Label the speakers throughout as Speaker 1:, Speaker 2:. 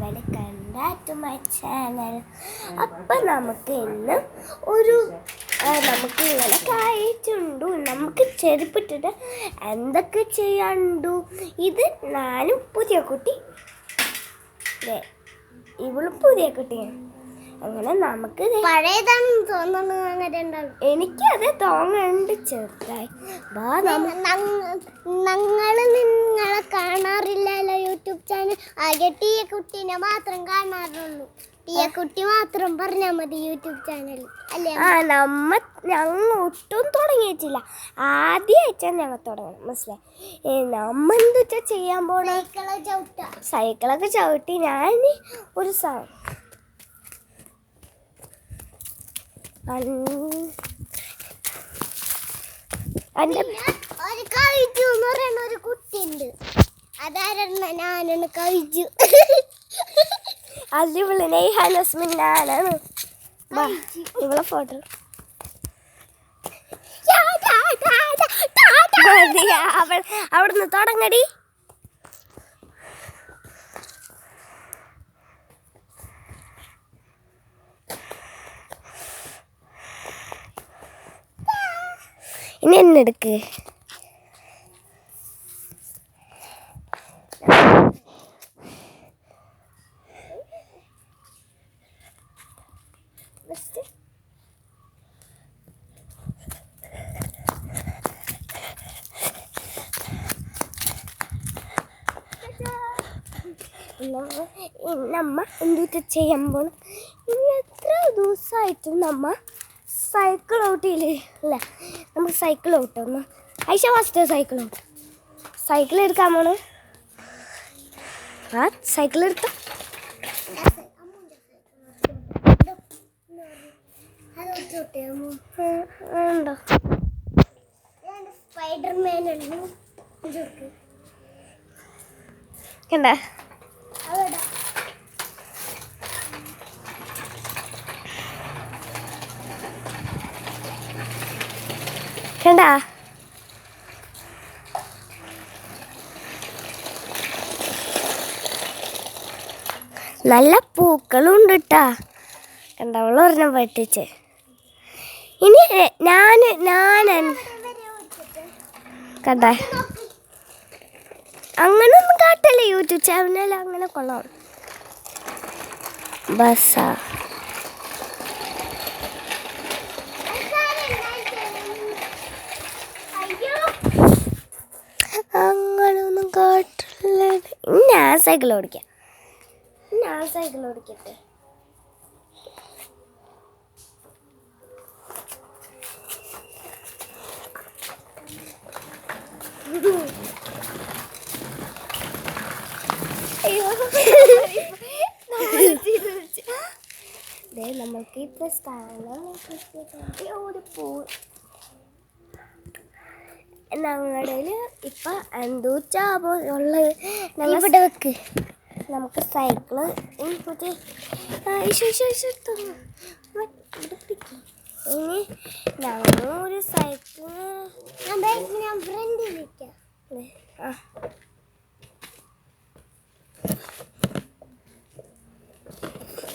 Speaker 1: Welcome back to my channel. അപ്പം നമുക്ക് ഇന്ന് നമുക്ക് ഇങ്ങനെ കഴിച്ചുണ്ടു. നമുക്ക് ചെരുപ്പിട്ടിട്ട് എന്തൊക്കെ ചെയ്യാണ്ടു. ഇത് ഞാനും പുതിയ കുട്ടി, ഇവളും പുതിയ കുട്ടിയാണ്. അങ്ങനെ നമുക്ക്
Speaker 2: പഴയതാണെന്ന് തോന്നുന്നു.
Speaker 1: എനിക്കത് തോന്നുന്നുണ്ട് ചെറുതായി.
Speaker 2: നിങ്ങളെ കാണാറില്ലല്ലോ യൂട്യൂബ് ചാനൽ. ആകെ ടീയ കുട്ടീനെ മാത്രം കാണാറുള്ളൂ. ടീയ കുട്ടി മാത്രം പറഞ്ഞാൽ മതി യൂട്യൂബ് ചാനൽ അല്ലേ?
Speaker 1: ഞങ്ങൾ ഒട്ടും തുടങ്ങിയിട്ടില്ല. ആദ്യമായിട്ടാണ് ഞങ്ങൾ തുടങ്ങണം. മനസ്സിലായി? നമ്മ എന്തുവെച്ചാൽ ചെയ്യാൻ പോണ സൈക്കിളൊക്കെ ചവിട്ടി ഞാൻ ഒരു
Speaker 2: ഒരു കുട്ടിയുണ്ട്. അതായിരുന്നു ഞാനൊന്ന് കഴിച്ചു.
Speaker 1: അത് ഇവള് നെയ്ഹാനസ്മിന്നാണ്. ഇവളെ ഫോട്ടോ അവിടുന്ന് തുടങ്ങടി. ഇനി എന്നെടുക്ക്. നമ്മ എന്തൊക്കെ ചെയ്യാൻ പോണം. ഇനി എത്ര ദിവസമായിട്ടും നമ്മ സൈക്കിൾ ഔട്ടില്ലേ അല്ലേ? നമുക്ക് സൈക്കിൾ ഔട്ടൊന്ന് ഐഷ ഫസ്റ്റ് സൈക്കിൾ എടുക്കാൻ പോണ്. ആ സൈക്കിൾ എടുത്ത ഉണ്ടോ?
Speaker 2: സ്പൈഡർമാൻ
Speaker 1: കണ്ട കണ്ടാ? നല്ല പൂക്കളും ഉണ്ട് കേട്ടാ. കണ്ടവള് ഒരെണ്ണം പറ്റിച്ച്. ഇനി ഞാൻ കണ്ട അങ്ങനൊന്നും കാട്ടല്ലേ യൂട്യൂബ് ചാനൽ. അങ്ങനെ കൊള്ളാം. ബസ്സാ അങ്ങനൊന്നും കാട്ടില്ല. ഞാൻ സൈക്കിൾ ഓടിക്കട്ടെ. നമ്മൾക്ക് ഇപ്പൊ സ്ഥലം ഞങ്ങളുടെ ഇപ്പൊ എന്തോ ചാപോ ഉള്ളത്.
Speaker 2: ഇവിടെ വെക്ക്.
Speaker 1: നമുക്ക് സൈക്കിള് മറ്റേ ഇനി ഞങ്ങളൊരു സൈക്കിള്
Speaker 2: ഞാൻ ഫ്രണ്ടിലിരിക്കാം.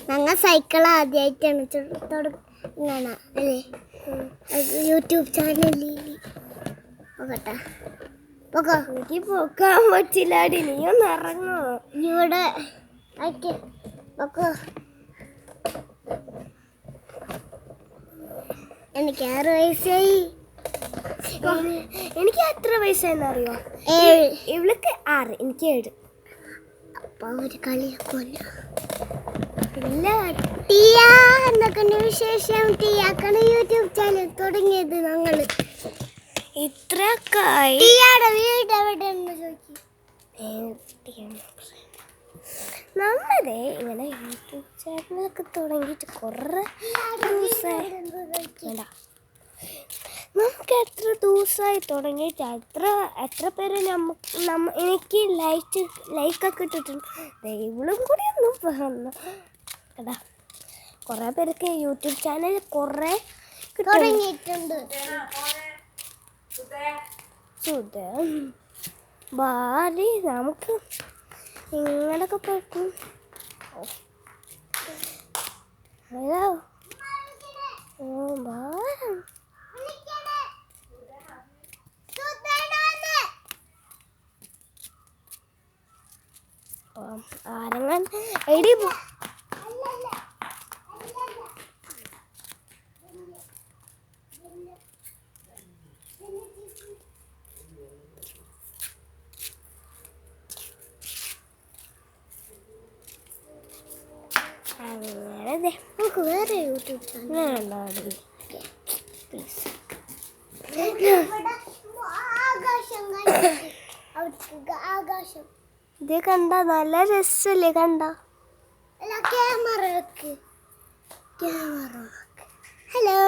Speaker 2: ഞങ്ങൾ സൈക്കിൾ ആദ്യമായിട്ടാണ് തുടങ്ങണ അല്ലേ? യൂട്യൂബ് ചാനലിൽ
Speaker 1: എനിക്ക് പോക്കാൻ പറ്റില്ലാടി. നീ ഒന്ന് ഇറങ്ങോ
Speaker 2: ഇവിടെ. എനിക്ക് 6 വയസ്സായി.
Speaker 1: എനിക്ക് എത്ര വയസ്സായെന്നറിയോ?
Speaker 2: 7.
Speaker 1: ഇവൾക്ക് 6, എനിക്ക് 7.
Speaker 2: അപ്പൊ ഒരു കളിയാക്കുമല്ല. ടിയ എന്നൊക്കെ വിശേഷം. ടിയാക്കാണ് യൂട്യൂബ് ചാനൽ തുടങ്ങിയത്. ഞങ്ങള്
Speaker 1: ഇത്രക്കായി.
Speaker 2: ടിയയുടെ വീട് എവിടെയെന്ന് ചോദിക്കും.
Speaker 1: നമ്മളെ ഇങ്ങനെ യൂട്യൂബ് ചാനലൊക്കെ തുടങ്ങിയിട്ട് കുറേ ദിവസമായി. നമുക്ക് എത്ര ദിവസമായി തുടങ്ങിയിട്ട് എത്ര പേര് എനിക്ക് ലൈക്കൊക്കെ ഇട്ടിട്ടുണ്ട്. ഇവളും കൂടി ഒന്നും പറഞ്ഞു കേട്ടാ. കുറേ പേർക്ക് യൂട്യൂബ് ചാനൽ കുറേ
Speaker 2: തുടങ്ങിയിട്ടുണ്ട്.
Speaker 1: ഭാര്യ നമുക്ക് ഇങ്ങനൊക്കെ പറ്റും. ഹലോ ഓ ഭാരം ആരെങ്ങാൻ എടി അങ്ങനെ
Speaker 2: നമുക്ക് വേറെ യൂട്യൂബ് ചാനൽ ആകാശം ആകാശം
Speaker 1: ഇത് കണ്ട നല്ല രസല്ലേ കണ്ട
Speaker 2: അല്ല ക്യാമറ ഹലോ